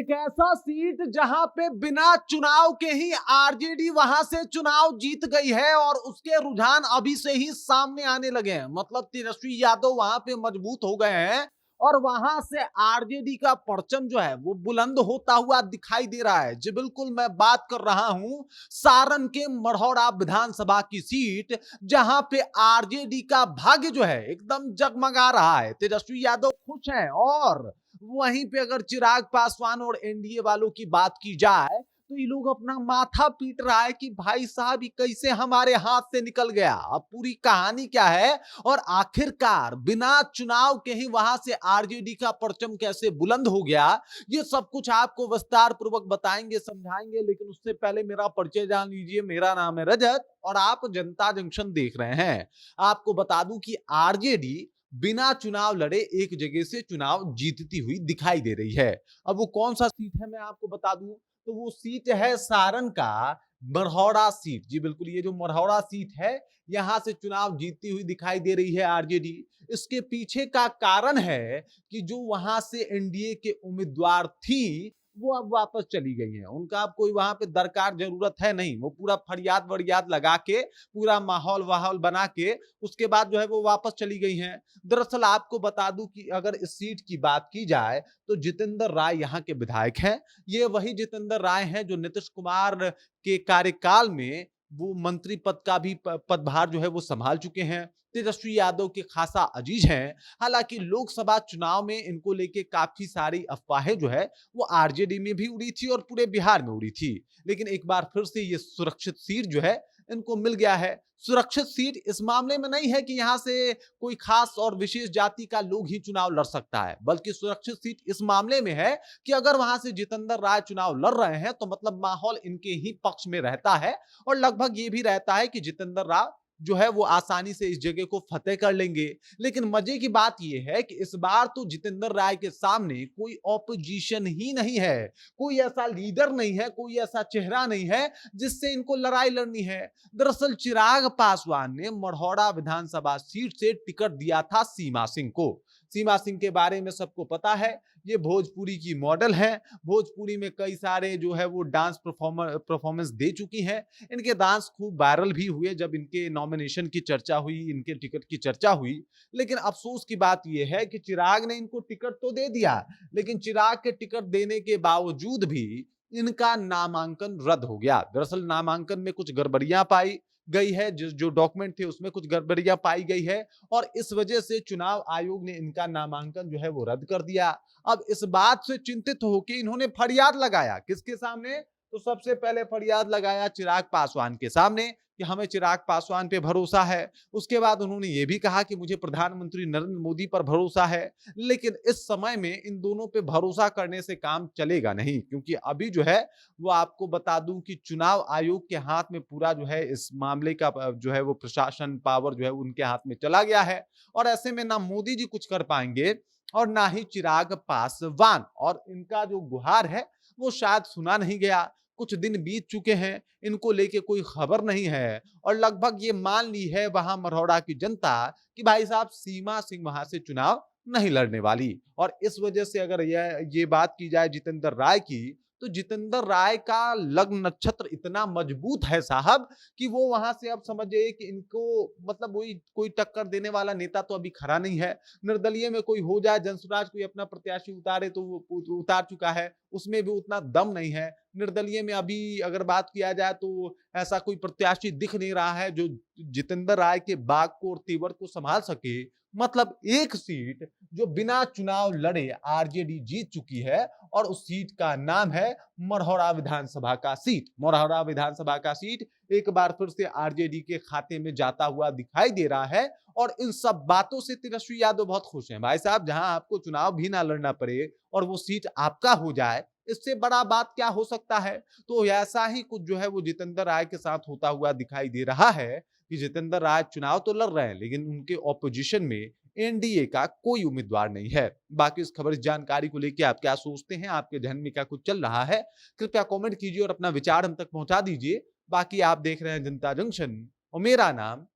एक ऐसा सीट जहां पे बिना चुनाव के ही आरजेडी वहां से चुनाव जीत गई है और उसके रुझान अभी से ही सामने आने लगे हैं। मतलब तेजस्वी यादव वहां पे मजबूत हो गए हैं और वहां से आरजेडी का परचम जो है वो बुलंद होता हुआ दिखाई दे रहा है। जी बिल्कुल, मैं बात कर रहा हूं सारण के मढ़ौरा विधानसभा की सीट, जहां पे आरजेडी का भाग्य जो है एकदम जगमगा रहा है। तेजस्वी यादव खुश हैं और वहीं पे अगर चिराग पासवान और एनडीए वालों की बात की जाए तो ये लोग अपना माथा पीट रहा है कि भाई साहब ये कैसे हमारे हाथ से निकल गया, अब पूरी कहानी क्या है और आखिरकार बिना चुनाव के ही वहां से आरजेडी का परचम कैसे बुलंद हो गया। ये सब कुछ आपको विस्तार पूर्वक बताएंगे, समझाएंगे, लेकिन उससे पहले मेरा परिचय जान लीजिए। मेरा नाम है रजत और आप जनता जंक्शन देख रहे हैं। आपको बता दूं कि आरजेडी बिना चुनाव लड़े एक जगह से चुनाव जीतती हुई दिखाई दे रही है। अब वो कौन सा सीट है मैं आपको बता दूं, तो वो सीट है सारण का मढ़ौरा सीट। जी बिल्कुल, ये जो मढ़ौरा सीट है यहां से चुनाव जीतती हुई दिखाई दे रही है आरजेडी। इसके पीछे का कारण है कि जो वहां से एनडीए के उम्मीदवार थी वो अब वापस चली गई हैं। उनका अब कोई वहां पे दरकार जरूरत है नहीं। वो पूरा फरियाद वरियाद लगा के, पूरा माहौल वाहौल बना के उसके बाद जो है वो वापस चली गई हैं। दरअसल आपको बता दूं कि अगर इस सीट की बात की जाए तो जितेंद्र राय यहाँ के विधायक हैं। ये वही जितेंद्र राय हैं जो नीतीश कुमार के कार्यकाल में वो मंत्री पद का भी पदभार जो है वो संभाल चुके हैं। तेजस्वी यादव के खासा अजीज हैं। हालांकि लोकसभा चुनाव में इनको लेके काफी सारी अफवाहें जो है वो आरजेडी में भी उड़ी थी और पूरे बिहार में उड़ी थी, लेकिन एक बार फिर से ये सुरक्षित सीट जो है इनको मिल गया है। सुरक्षित सीट इस मामले में नहीं है कि यहां से कोई खास और विशेष जाति का लोग ही चुनाव लड़ सकता है, बल्कि सुरक्षित सीट इस मामले में है कि अगर वहां से जितेंद्र राय चुनाव लड़ रहे हैं तो मतलब माहौल इनके ही पक्ष में रहता है और लगभग ये भी रहता है कि जितेंद्र राय जो है वो आसानी से इस जगह को फतेह कर लेंगे। लेकिन मजे की बात यह है कि इस बार तो जितेंद्र राय के सामने कोई ऑपोजिशन ही नहीं है, कोई ऐसा लीडर नहीं है, कोई ऐसा चेहरा नहीं है जिससे इनको लड़ाई लड़नी है। दरअसल चिराग पासवान ने मढ़ौरा विधानसभा सीट से टिकट दिया था सीमा सिंह को। सीमा सिंह के बारे में सबको पता है, ये भोजपुरी की मॉडल है। भोजपुरी में कई सारे जो है वो डांस परफॉर्मेंस दे चुकी हैं। इनके डांस खूब वायरल भी हुए जब इनके नॉमिनेशन की चर्चा हुई, इनके टिकट की चर्चा हुई। लेकिन अफसोस की बात यह है कि चिराग ने इनको टिकट तो दे दिया, लेकिन चिराग के टिकट देने के बावजूद भी इनका नामांकन रद्द हो गया। दरअसल नामांकन में कुछ गड़बड़ियां पाई गई है, जो डॉक्यूमेंट थे उसमें कुछ गड़बड़ियां पाई गई है और इस वजह से चुनाव आयोग ने इनका नामांकन जो है वो रद्द कर दिया। अब इस बात से चिंतित होकर इन्होंने फरियाद लगाया किसके सामने, तो सबसे पहले फरियाद लगाया चिराग पासवान के सामने कि हमें चिराग पासवान पे भरोसा है। उसके बाद उन्होंने ये भी कहा कि मुझे प्रधानमंत्री नरेंद्र मोदी पर भरोसा है। लेकिन इस समय में इन दोनों पे भरोसा करने से काम चलेगा नहीं, क्योंकि अभी जो है वो आपको बता दूं कि चुनाव आयोग के हाथ में पूरा जो है इस मामले का जो है वो प्रशासन पावर जो है उनके हाथ में चला गया है और ऐसे में ना मोदी जी कुछ कर पाएंगे और ना ही चिराग पासवान, और इनका जो गुहार है वो शायद सुना नहीं गया। कुछ दिन बीत चुके हैं, इनको लेके कोई खबर नहीं है और लगभग ये मान ली है वहां मढ़ौरा की जनता कि भाई साहब सीमा सिंह वहां से चुनाव नहीं लड़ने वाली। और इस वजह से अगर ये बात की जाए जितेंद्र राय की, तो जितेंद्र राय का लग्न नक्षत्र इतना मजबूत है साहब कि वो वहां से अब समझिए कि इनको मतलब वही कोई टक्कर देने वाला नेता तो अभी खड़ा नहीं है। निर्दलीय में कोई हो जाए, जनसुराज कोई अपना प्रत्याशी उतारे तो वो उतार चुका है, उसमें भी उतना दम नहीं है। निर्दलीय में अभी अगर बात किया जाए तो ऐसा कोई प्रत्याशी दिख नहीं रहा है जो जितेंद्र राय के बाग को और तेवर को संभाल सके। मतलब एक सीट जो बिना चुनाव लड़े आरजेडी जीत चुकी है और उस सीट का नाम है मढ़ौरा विधानसभा का सीट। मढ़ौरा विधानसभा का सीट एक बार फिर से आरजेडी के खाते में जाता हुआ दिखाई दे रहा है और इन सब बातों से तेजस्वी यादव बहुत खुश हैं। भाई साहब, जहां आपको चुनाव भी ना लड़ना पड़े और वो सीट आपका हो जाए, इससे बड़ा बात क्या हो सकता है। तो ऐसा ही कुछ जो है वो जितेंद्र राय के साथ होता हुआ दिखाई दे रहा है कि जितेंद्र राय चुनाव तो लड़ रहे हैं लेकिन उनके ऑपोजिशन में एनडीए का कोई उम्मीदवार नहीं है। बाकी इस खबर, इस जानकारी को लेकर आप क्या सोचते हैं, आपके जहन में क्या कुछ चल रहा है, कृपया कमेंट कीजिए और अपना विचार हम तक पहुंचा दीजिए। बाकी आप देख रहे हैं जनता जंक्शन और मेरा नाम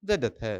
रजत है।